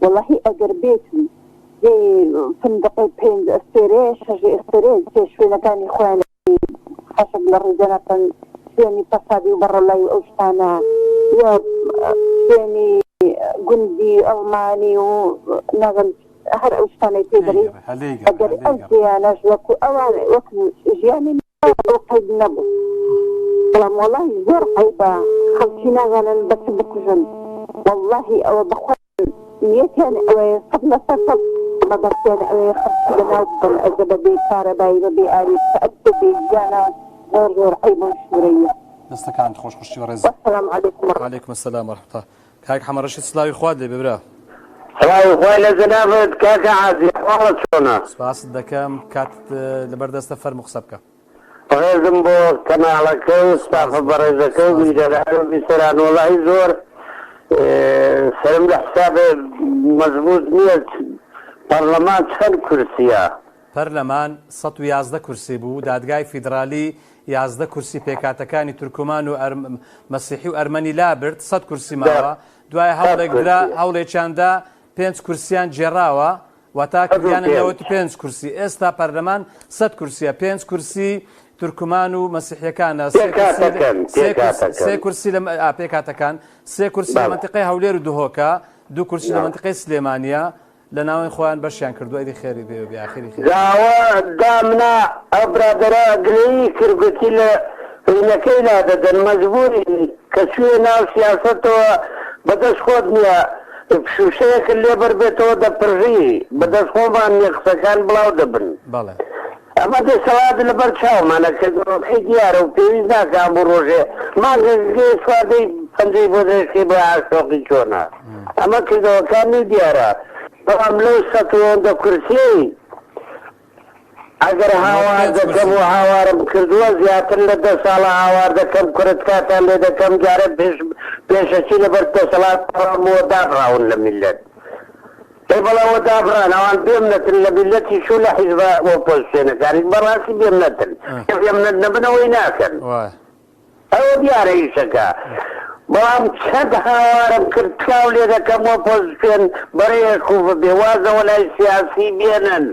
والله أجر بيتي زي فندق بين استريش هجي استريش شوي كان إخواني حسب الرجالة شويني فسادي وبرا الله وأوشتانا يا شويني جندي ألماني ونغل هر أوشتانا تدري أجر أنتي أنا جوكو أوان وكو جياني وقيد نبو سلام والله زور قيبا خلشينا غانا بس بكجن والله أو بخوان نيتين أو صبنا سفل مدرسين أو خلشينا أجب بكارباي وبآلي تأدب بجانا غير عيب شورية دستەکان خۆش خوشی ڕێز السلام عليكم وعليكم السلام ورحمة الله کاک حەمە ڕەشید سڵاوی خوارد لێ ببرا سڵاوی خوای لە جەنابەت کاکە عازیز حواڵەت چۆنە سپاست دەکەم کات لەبەردەستە فەرموو قسە بکە ڕێزم بۆ کەناڵەکە و سپافە بەڕێزەکە و میدەران و بیسەران وەڵاهی زۆر سەرم لە حسابێ مەزبوط نییە پەرلەمان چەند کورسیە پەرلەمان 111 کورسی بوو دادگای فیدرالی 11 کورسی پێکاتەکانی تورکمان و مەسیحی و ئەرمەنی لابرد 100 کورسی ماوە دوای هەوڵێک درا هەوڵێکیاندا 5 کورسیان جێراوە وەتا کردیانە لەوەتی 5 کورسی ئێستا پەرلەمان 100 کورسیە 5 کورسی تورکمان و مەسیحیەکانە 3 کورسی لە پێکاتەکان 3 کورسی لە منتیقەی هەولێر و دهۆکە 2 کورسی لە منتیقەی سلێمانیە لە ناوەی خۆیان بەشیان کردووە ئەیدی خێری بێ و بیاخری خێر داوە دامنا ئەو برادەرە گرەی کردگوتی لە ڕینەکەی لا دەدەن مەجبوری کە سوێ ناو سیاسەتەوە بەدەست خۆت نییە شوشەیەکە لێبەر بێتەوە دەپڕژی بەدەست خۆمان نیە قسەکان بڵاو دەبن بەڵێ ئەمە دەسەڵات لەبەر چاومانە کردەوەی دیارە و پێویست ناکەم بۆ ڕۆژێ ماگەی سوادەی پەنجەی بۆ دەشتی بە ئاشۆقی چۆنە ئەمە کردەوەکانی دیارە بەڵام لەو سەتوەندە کورسی ئەگەر هاوار دەکەم و هاوارم کردووە زیاتر لە 10 ساڵە هاوار دەکەم کورت کاتان لێ دەکەم جارە پێشەچی لەبەر دەسەڵات پەڕامەوە دابڕاون لە میلەت بەڵەوە دابڕان ئەوان بێم نەتن لە میلەتی شو لە حیزب ئۆپۆزیسیۆنەکانی بەڕاستی بێم نەتن بێم نەبنەوەی ناکەن ئەوە دیارە ئیشەکە بەڵام چەند هاوارم کرد کاو لێ دەکەم ئۆپۆزیسیۆن بەڕێیەک و بێوازەوە لای سیاسی بێنن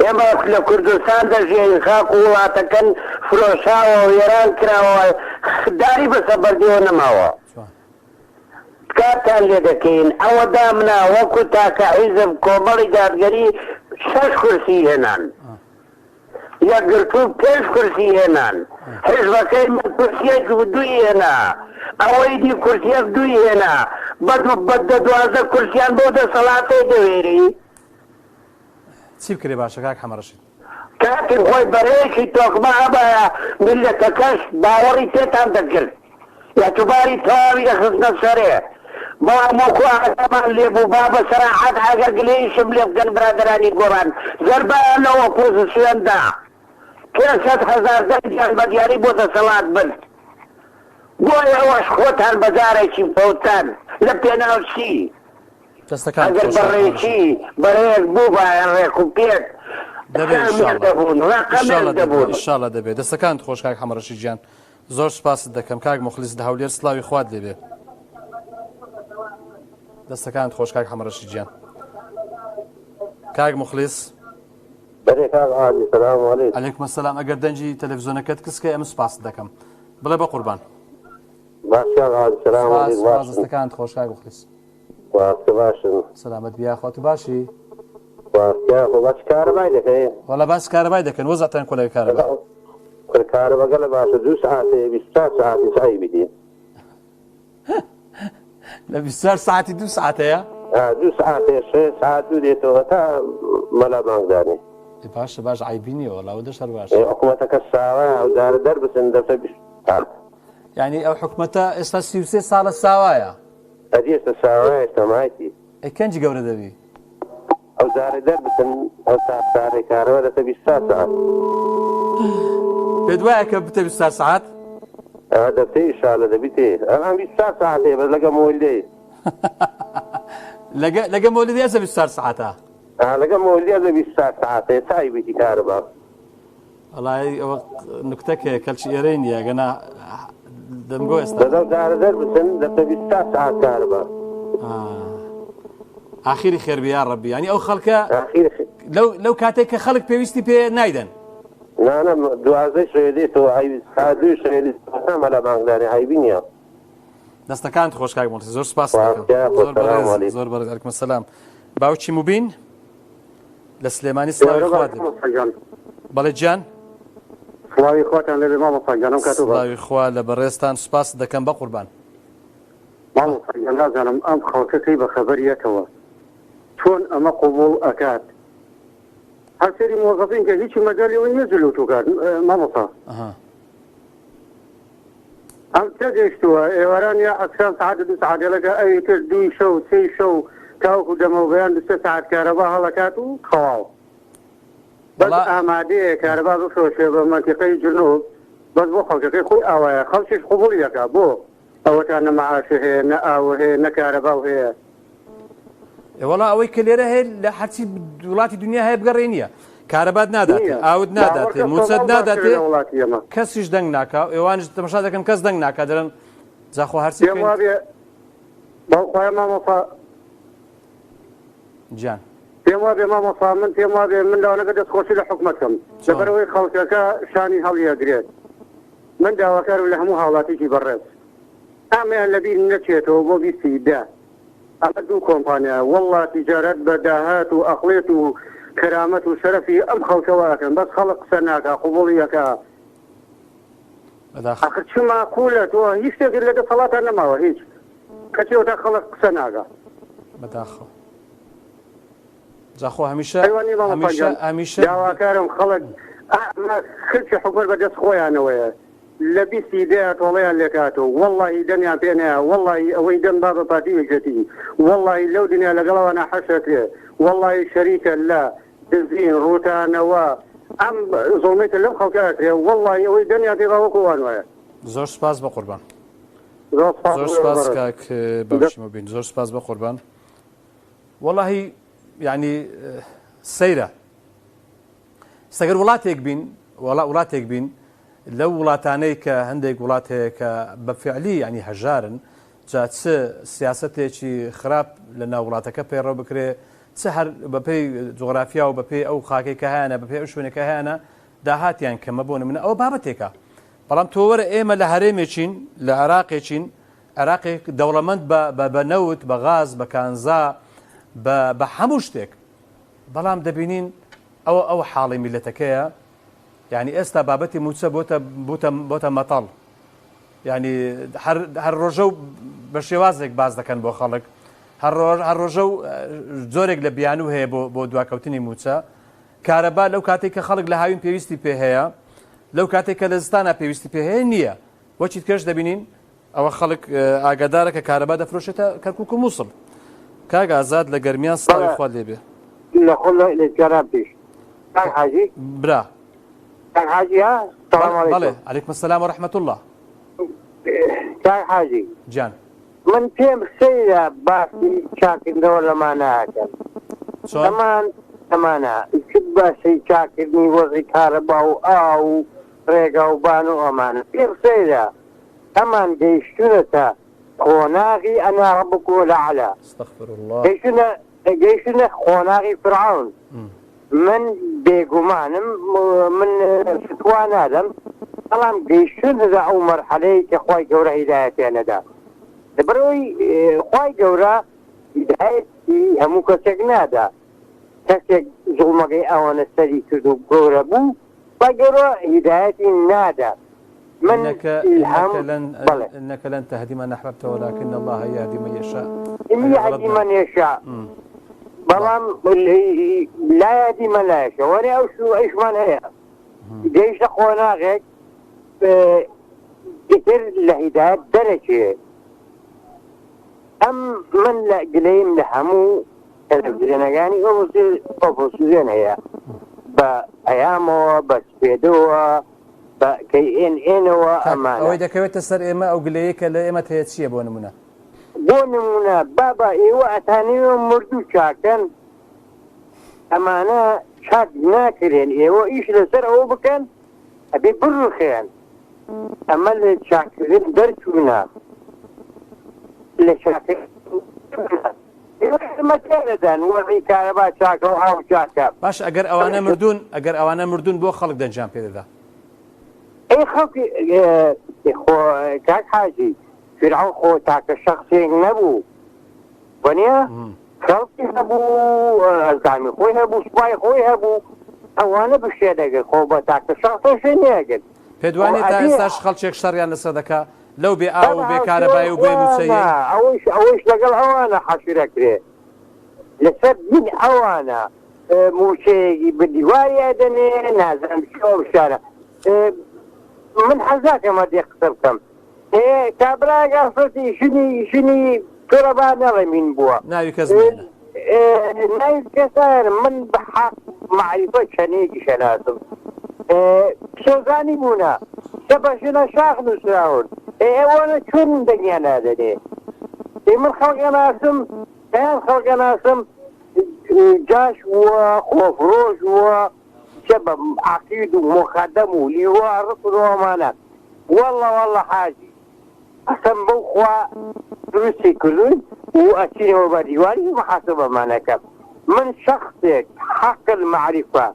ئێمە لە کوردستان دەژێن خاک و وڵاتەکەن فرۆشاوە و وێران کراوە داری بەسە بەردیەوە نەماوە کاتان لێ دەکەین ئەوە دامنا وەکو تاکە حیزب کۆمەڵی دادگەری 6 کورسی هێنان یەکگرتوو 5 کورسی هێنان حیزبەکەی کورسیەک دوی هێنا ئەوەی دی کورسیەک دوی هێنا بە 12 کورسیان بۆ دەسەڵاتەی دەوێری چی بکرێ باشە کاک حەمەڕەشید کاتی خۆی بەرەیەکی تۆکمە هەبایە میلەتەکەش باوەڕی تێتان دەکرد یاعتوباری تەواوی دەخستنە سەرێ بەڵام وەکو ئامان لێبوو با بە سەراحەت ئەگەر گلەیشم لێ بکەن برادرانی گۆڕان زەربایان لە ئۆپۆزیسیۆندا 500,000 دەنگیان بە دیاری بۆ دەسەڵات بن بۆی ئەوەش خۆتان بەجارێکی فەوتان لە پێناوچی ئەگەر بەڕێکی بەڕێک بوو بایان ڕێک و پێک ئینشاڵڵا دەبێت دەستەکانت خۆش کاک حەمەڕەشید گیان زۆر سپاست دەکەم کاک مخلیس لە هەولێر سڵاوی خوات لێبێ دەستەکانت خۆش کاک حەمەڕەشید گیان کاک مخلیس عەلەیکوم ئەسسەلام ئەگەر دەنجی تەلەڤیزۆنەکەت کسکە ئەمە سپاست دەکەم بڵێ بە قوربان دەستەکانت خۆش کاک مخلیس سەلامەت بیا خۆت باشی وەڵا باس کارەبای دەکەن وەزاتان کۆلەوەی کارەبا کارەبەگە لە باشە 2 ساعتێ 24 ساعتی سایی بدین لە 24 ساعتی 2 ساعتەیە 2 ساعتێ 6 ساعت دوو دێتەوە تا مەلا مانگدانی باشە باش عیبینیەوە وەڵاوە دەشەر باش حکوومەتەکە ساوایە ئەوزارە دەربچن دەفتە 20 ساڵ یعنی ئەو حکوومەتە ئێستا 33 ساڵە ساوایە ئەدی ئێستا ساوایە ئێستامایتی کەنجی گەورە دەبی ئەوزارە دەربچن ئەو ساعتارێک کارەوە دەتە 20 ساعت پێت وایە کە بتە 24 ساعت دەفتەی ئیشاڵە دەبیتێ ئەم 20 ساعتێ بەس لەگە مۆلدەی لەگە مۆلدی ئەزە 24 ساعتە لەگە مۆلدی ئەزە 20 ساعتێ سایی بیتی کارەبا وەڵای ئەوە نکتەکە کەلچی ئێرەی نییە گەنا دەمگۆ ئێستا دەزارە دەربچن دەتە 20 ساعت کارەبا ئاخیری خێربی یا ڕەبی ینی ئەو خەڵکە لەو کاتێک کە خەڵک پێویستی پێ نایدەن نانە 12 شوێدێتەوە دوی شوێدی مەلا مانگدانی عیبی نییە دەستەکانت خۆش کاک مۆڵسی زۆر سپاس زۆر بەڕێز عەلەیکوم سەلام باوکی موبین لە سلێمانی سڵاوی خوات بەڵێ گیان سڵاوی خواتان لەبێ مامۆستا گیانم کاتۆ سڵاوی خوا لە بەڕێستان سوپاس دەکەم بە قوربان مامۆستا گیان نازانم ئەم خەڵکەکەی بە خەبەریەکەوە چۆن ئەمە قبوڵ ئەکات هەر سەری مۆزەفین کە هیچی مەجالیەوە نییە جلوتوکات مامۆستا ئەم تێگەیشتووە ئێواران یا ئەکسان ساعت 2 ساعتێلەکە ئەوی کرد 2 شەو 3 شەو تاوەکو دەمەوبیان 2 ساعت کارەبا هەڵەکات و خەواو بەس ئامادەیە کارەبا بفرۆشێ بە مەنتیقەی جنوب بەس بۆ خەڵکەکەی خۆی ئاوایە خەڵکیش قبوڵی دەکا بۆ ئەوەتان نە مەعاشە هەیە نە ئاوە هەیە نە کارەباو هەیە وەڵا ئەوەی کە لێرە هەیە لە هەرچی وڵاتی دنیا هەیە بگەڕێ نییە کارەبات ناداتێ ئاوت ناداتێ موچەت ناداتێ کەسیش دەنگ ناکا ئێوانش تەماشا دەکەن کەس دەنگ ناکا دەرن جاخۆ هەرچی باوخوای مامۆستا گیان پێم وابێ مامۆستا من پێم وابێ من داوانەکە دەستخۆشی لە حکومەتکەم لەبەرەوەی خەڵکەکە شانی هەڵیەگرێت من داواکارم لە هەموو هاوڵاتیکی بەڕێز ئامیان لەبیر نەچێتەوە بۆ بیستی دا ئەمە دوو کۆمپانیا وەڵڵا تیجارەت بەداهات و ئەقڵێت و کەرامەت و شەرەفی ئەم خەڵکەوەکەن بەس خەڵک قسە ناکا قوبوڵیەکە ئەخر چ ماکوولە تۆ هیچ شتێک لە دەسەڵاتان نەماوە هیچ کەچێتە خەڵک قسە ناکا بەداخەوە جاخۆ هەمیشە داواکارم خەڵک خلکی حکومەت بەدەست خۆیانەوەیە لبسي ده طوليا لكاتو والله دنيا بينها والله ويدن بعض طاتي والله لو دنيا لقلوا أنا حشرت والله شريكا لا بنزين روتا نوا أم ظلمت لم خلقات والله ويدن يعطيها وكوان زۆر سپاس بە قوربان زۆر سپاس کاک بەشی مەبین زۆر سپاس بە قوربان واللهی یعنی سەیرە سەگەر وڵاتێک بین لەو وڵاتانەی کە هەندێک وڵات هەیە کە بەفعلی ینی هەژارن جا چ سیاسەتێکی خراپ لە ناو وڵاتەکە پەیڕەو بکرێ چ هەر بەپێی جوغرافیا و بەپێی ئەو خاکێک کە هەیەە بەپێی ئەو شوێنەکە هەیەە داهاتیان کەمە بۆ منە ئەوە بابەتێکە بەڵام تۆ وەرە ئێمە لە هەرێمێکین لە عێراقێکین عێراقێک دەوڵەمەند بە نەوت بە غاز بە کانزا بە هەموو شتێک بەڵام دەبینین ئەو حاڵی میلەتەکەیە یعنی ئێستا بابەتی موچە بۆتە مەتەڵ ینی هەر ڕۆژە و بە شێوازێک باز دەکەن بۆ خەڵک هەر ڕۆژە و زۆرێک لە بیان و هەیە بۆ دواکەوتنی موچە کارەبا لەو کاتێک کە خەڵک لە هاوین پێویستی پێ هەیە لەو کاتێک کە لە زستانە پێویستی پێ هەیە نییە وەچیت کەش دەبینین ئەوە خەڵک ئاگادارە کە کارەبا دەفرۆشێتە کەرکووک و مووسڵ کاک ئازاد لە گەرمیان سڵاوی خوا لێبێ لە جاران پێش کاک حاجی برا کاک حاجی ها سلام بەڵێ علیکم عەلەیکم السەلام وەرەحمەتوڵڵاه الله کاک حاجی جان من پێم سەیرە باسی چاکردنەوە لەمانەکەن ئەمانە چ باسی چاکردنی وەزی کارەبا و ئاو و ڕێگا و بان و ئەمانە پێم سەیرە ئەمان گەیشتونەتە خۆناغی ئەنا ڕەبکم الأعلى استغفر الله گەیشتونە خۆناغی فرعون من بێگومانم من فتوا نادەم بەڵام گەیشتون هەدا ئەو مەرحەلەی کە خوای گەورە هیدایەتیانەدا لەبەرەوەی خوای گەورە هیدایەتی هەموو کەسێک نادا کەسێک زوڵمەکەی ئەوانە سەری کرد و گەورە بوو خوای گەورە هیدایەتی نادا من إنك لن تهدي من أحببت ولكن الله يهدي من يشاء يهدي من يشاء بەڵام لا يهدي من لا يشاء وەرێ ئەو ئەیشمان هەیە گەیشتە خۆناغێک ئیتر لە هیدایەت دەرەچێ ئەم من لە گلەیم لە هەموو تەلەڤیزیۆنەکانی ئۆپۆزیسیۆن هەیە بە ئەیامەوە بە سپێدەوە بە KNN-ەوە ئەمانە ئەوەی دەکەوێتە سەر ئێمە ئەو گلەیە کە لە ئێمە هەیە چییە بۆ نمونە بابا ئێوە ئەتانەوە مردوو چاکەن ئەمانە چاک ناکرێن ئێوە ئیش لەسەر ئەوە بکەن ئەبێ بڕخێن ئەمە لە چاکردن دەرچوونە لە چاکردن وەڕی کارەبا چاکە و ئاو چاکە باش ئەگەر ئەوانە مردوون بۆ خەڵک دەنجام پێدەدا ئەی خەڵکی کاک حاجی فرعون خۆ تاکە شەخصێک نەبوو وەنیە خەڵکی هەبوو ئەزامی خۆی هەبوو سوپای خۆی هەبوو ئەوانە بشێ دەگەن خۆ بە تاکە شەخصێ نەگەن پێدوانێت تا ئێستاش خەڵکێک شەڕیان لەسەر دەکا لەو بێ ئاو و بێ کارەبای و بێ موچەیە ئەوەش لەگەڵ ئەوانە حەشرەکرێ لەسەر بین ئەوانە موچەیەکی بەدیوایە دەنێ نازانم چۆ بشارە من حەزاکەمە دێ قسە بکەم کابراگە فەتی شنی کۆرەبا نەڵێمین بووە ناوی کەس ناوی کەسار من بە حەق معریفە چەندێکی شەناسم سۆزانی بوونە سەبەشنە شاخ نووسراون ئێوەنە چۆن دەنیا نادەنێ من خەڵکە ناسم ئەیان خەڵکە ناسم جاش ووە خۆفرۆش ووە چە بە عەقید و مخەدەم و لیوە ڕقڕۆمانە والله حاجی ئەسم بەو خوا دروستی کردوون و ئەچینەوە بە دیواری محاسبەمانەکە من شەخصێک حەق المعریفە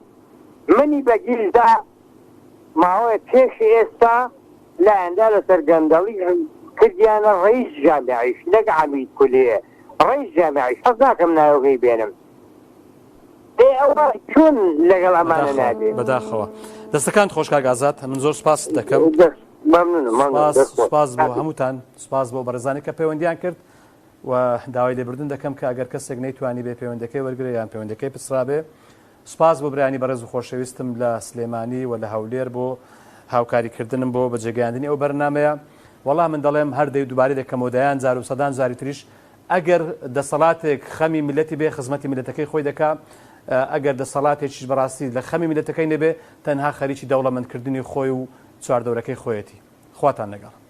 منی بەگیردا ماوەیە پێشی ئێستا لایەندا لەسەر گەندەڵی کردیانە ڕئیس جامعیش نەک عەمید کولێ ڕئیس جامعیش حەز ناکەم ناوەکەی بێنم ئەوە چۆن لەگەڵ ئەمانە نابێت بەداخەوە دەستەکان خۆش کاک ئازاد من زۆر سپاس دەکەم سپاس بۆ هەمووتان سپاس بۆ بەڕێزانی کە پەیوەندیان کرد و داوای لێبوردن دەکەم کە ئەگەر کەسێک نەیتوانی بێ پەیوەندەکەی وەرگرە یان پەیوەندەکەی پچرا بێ سپاس بۆ برانی بەڕێز و خۆشەویستم لە سلێمانی و لە هەولێر بۆ هاوکاریکردنم بۆ بەجێگەیاندنی ئەو بەرنامەیە. وەڵام من دەڵێم هەردەی دووبارەی دەکەمەوەدایان جار و سەدان جاری تریش ئەگەر دەسەڵاتێک خەمی ملەتی بێ خزمەتی ملەتەکەی خۆی دەکا، ئەگەر دەسەڵاتێکیش بەڕاستی لە خەمی ملەتەکەی نەبێ تەنها خەریکی دەوڵەمەندکردنی خۆی و چواردەورەکەی خۆیەتی. خواتان لەگەڵ.